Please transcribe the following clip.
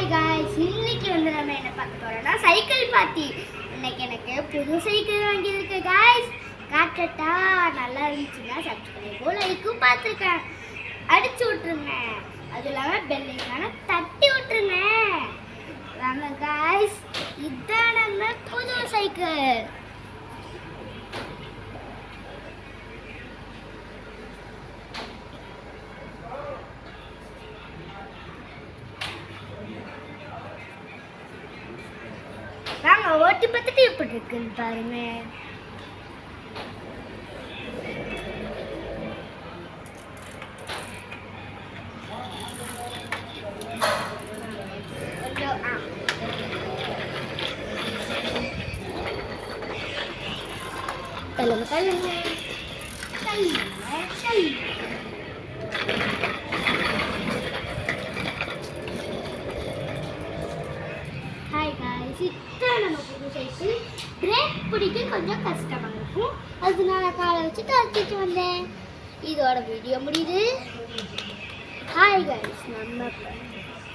Hi guys, இன்னைக்கு வந்து நம்ம என்ன பார்க்க போறோம்னா சைக்கிள் பார்ட்டி. இன்னைக்கு எனக்கு புது சைக்கிள் வாங்கியிருக்கு காய்ஸ். காட்டட்டா? நல்லா இருந்துச்சுன்னா சப்ஸ்கிரைபும் லைக்கும் பார்த்துருக்கேன் அடிச்சு விட்டுருங்க. அது இல்லாமல் பெல்லைக்கான தட்டி விட்டுருங்க. வாங்க காய்ஸ், இதுதான் நம்ம புது சைக்கிள். வாங்க ஓட்டி பார்த்துட்டு எப்படி இருக்குன்னு பாருங்க. தள்ளுங்க தள்ளுங்க தள்ளுங்க தள்ளுங்க. ஹாய் காய்ஸ், இதுதான் நம்ம புது சைக்கிள். பிரேக் பிடிக்க கொஞ்சம் கஷ்டமாக இருக்கும், அதனால காலை வச்சு தள்ளிட்டு வந்தேன். இதோட வீடியோ முடியுது. ஹாய் காய்ஸ், நம்ம